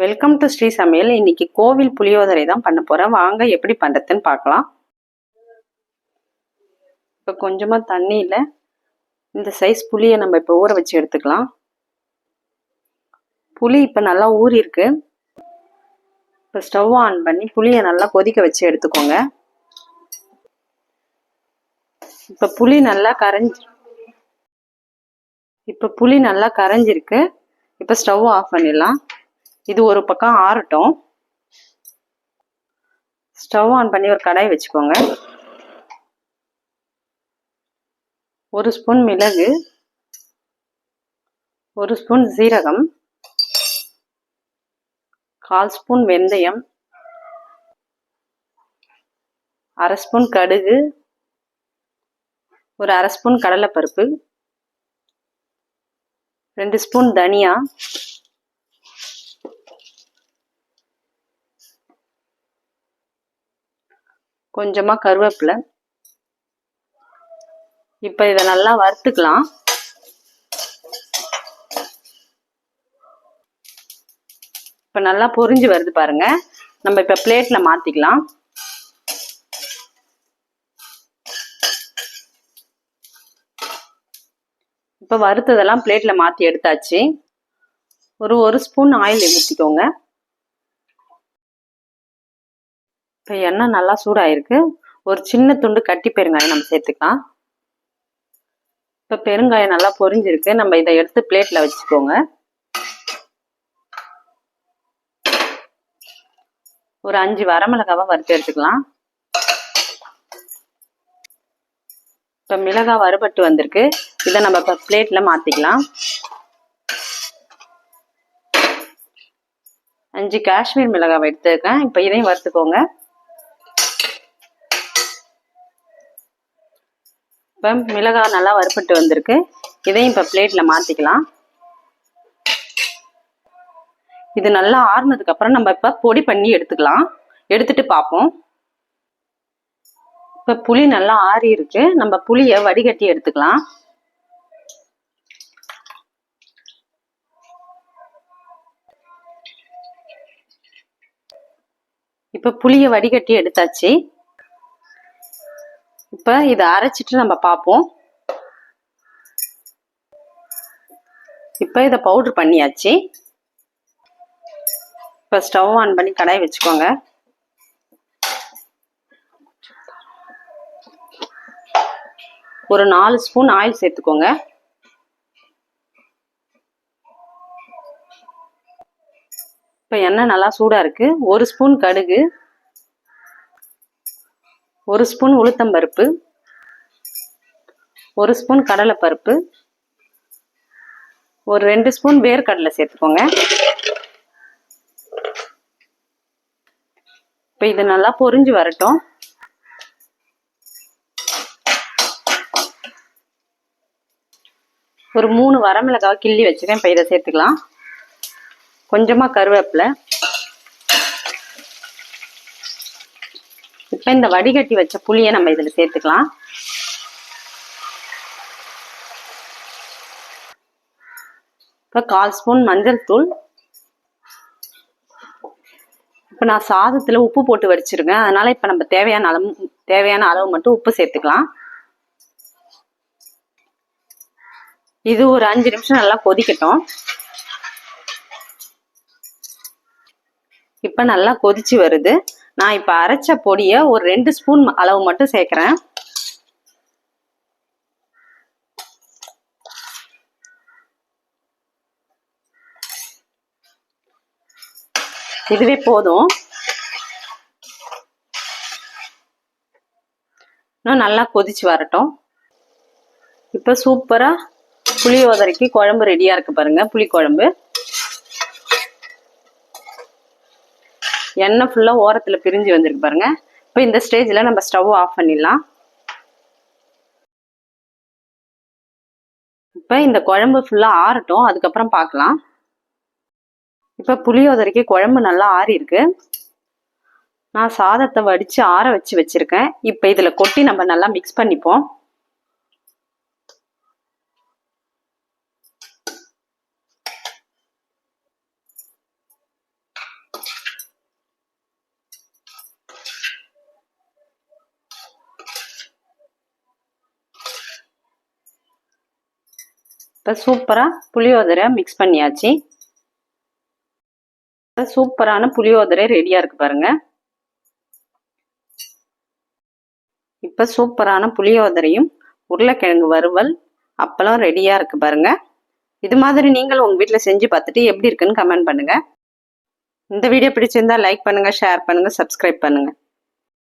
Welcome to Sri சமையல். இன்னைக்கு கோவில் புளியோதரை தான் பண்ண போறேன். வாங்க எப்படி பண்றதுன்னு பார்க்கலாம். இப்போ கொஞ்சமா தண்ணியில இந்த சைஸ் புளியை நம்ம இப்போ ஊற வச்சு எடுத்துக்கலாம். புளி இப்போ நல்லா ஊறி இருக்கு. இப்போ ஸ்டவ் ஆன் பண்ணி புளியை நல்லா கொதிக்க வச்சு எடுத்துக்கோங்க. இப்போ புளி நல்லா கரைஞ்சிருக்கு. இப்போ ஸ்டவ் ஆஃப் பண்ணிடலாம். இது ஒரு பக்கம் ஆறட்டும். ஸ்டவ் ஆன் பண்ணி ஒரு கடாய் வச்சுக்கோங்க. 1 ஸ்பூன் மிளகு, 1 ஸ்பூன் சீரகம், 1/4 ஸ்பூன் வெந்தயம், 1/2 ஸ்பூன் கடுகு, ஒரு 1/2 ஸ்பூன் கடலைப்பருப்பு, 2 ஸ்பூன் தனியா, கொஞ்சமா கருவேப்பிலை. இப்போ இதை நல்லா வறுத்துக்கலாம். இப்போ நல்லா பொரிஞ்சு வருது பாருங்க. நம்ம இப்போ பிளேட்ல மாத்திக்கலாம். இப்போ வறுத்ததெல்லாம் பிளேட்ல மாத்தி எடுத்தாச்சு. ஒரு ஸ்பூன் ஆயில் ஊற்றிக்கோங்க. இப்போ எண்ணெய் நல்லா சூடாயிருக்கு. ஒரு சின்ன துண்டு கட்டி பெருங்காயம் நம்ம சேர்த்துக்கலாம். இப்போ பெருங்காயம் நல்லா பொரிஞ்சிருக்கு. நம்ம இதை எடுத்து பிளேட்ல வச்சுக்கோங்க. ஒரு 5 வரமிளகாவை வறுத்து எடுத்துக்கலாம். இப்போ மிளகாய் வறுபட்டு வந்திருக்கு. இதை நம்ம இப்போ பிளேட்ல மாத்திக்கலாம். 5 காஷ்மீர் மிளகாவை எடுத்துருக்கேன். இப்போ இதையும் வறுத்துக்கோங்க. இப்போ மிளகாய் நல்லா வறுபட்டு வந்திருக்கு. இதையும் இப்போ பிளேட்ல மாத்திக்கலாம். இது நல்லா ஆறுனதுக்கு அப்புறம் நம்ம இப்போ பொடி பண்ணி எடுத்துக்கலாம். எடுத்துட்டு பார்ப்போம். இப்போ புளி நல்லா ஆறி இருக்கு. நம்ம புளியை வடிகட்டி எடுத்துக்கலாம். இப்போ புளியை வடிகட்டி எடுத்தாச்சு. இப்போ இதை அரைச்சிட்டு நம்ம பார்ப்போம். இப்போ இதை பவுடர் பண்ணியாச்சு. இப்போ ஸ்டவ் ஆன் பண்ணி கடாய் வச்சுக்கோங்க. ஒரு 4 ஸ்பூன் ஆயில் சேர்த்துக்கோங்க. இப்போ எண்ணெய் நல்லா சூடா இருக்கு. 1 ஸ்பூன் கடுகு, 1 ஸ்பூன் உளுத்தம்பருப்பு, 1 ஸ்பூன் கடலைப்பருப்பு, ஒரு 2 ஸ்பூன் வேர்க்கடலை சேர்த்துக்கோங்க. இப்போ இது நல்லா பொரிஞ்சு வரட்டும். ஒரு 3 வரமிளகாய் கிள்ளி வச்சுக்கேன். இப்போ இதை சேர்த்துக்கலாம். கொஞ்சமா கருவேப்பிலை. இப்போ இந்த வடிகட்டி வச்ச புளியை நம்ம இதில் சேர்த்துக்கலாம். இப்போ 1/4 ஸ்பூன் மஞ்சள் தூள். இப்போ நான் சாதத்தில் உப்பு போட்டு வடிச்சிருக்கேன். அதனால இப்போ நம்ம தேவையான அளவு மட்டும் உப்பு சேர்த்துக்கலாம். இது ஒரு 5 நிமிஷம் நல்லா கொதிக்கட்டும். இப்போ நல்லா கொதிச்சு வருது. நான் இப்போ அரைச்ச பொடியை ஒரு 2 ஸ்பூன் அளவு மட்டும் சேர்க்கிறேன். இதுவே போதும். இன்னும் நல்லா கொதிச்சு வரட்டும். இப்போ சூப்பரா புளியோதரைக்கு குழம்பு ரெடியா இருக்கு பாருங்க. புளி குழம்பு. எண்ணெய் ஃபுல்லா ஓரத்துல பிரிஞ்சு வந்திருக்கு பாருங்க. இப்போ இந்த ஸ்டேஜ்ல நம்ம ஸ்டவ் ஆஃப் பண்ணிடலாம். இப்போ இந்த குழம்பு ஃபுல்லா ஆறட்டும். அதுக்கப்புறம் பார்க்கலாம். இப்போ புளியோதரைக்கு குழம்பு நல்லா ஆறி இருக்கு. நான் சாதத்தை வடிச்சு ஆற வச்சிருக்கேன். இப்போ இதுல கொட்டி நம்ம நல்லா மிக்ஸ் பண்ணிப்போம். இப்போ சூப்பராக புளியோதரை மிக்ஸ் பண்ணியாச்சு. சூப்பரான புளியோதரை ரெடியாக இருக்கு பாருங்க. இப்போ சூப்பரான புளியோதரையும் உருளைக்கிழங்கு வறுவல் அப்பளம் ரெடியாக இருக்கு பாருங்க. இது மாதிரி நீங்கள் உங்கள் வீட்டில் செஞ்சு பார்த்துட்டு எப்படி இருக்குன்னு கமெண்ட் பண்ணுங்க. இந்த வீடியோ பிடிச்சிருந்தா லைக் பண்ணுங்க, ஷேர் பண்ணுங்க, சப்ஸ்கிரைப் பண்ணுங்க.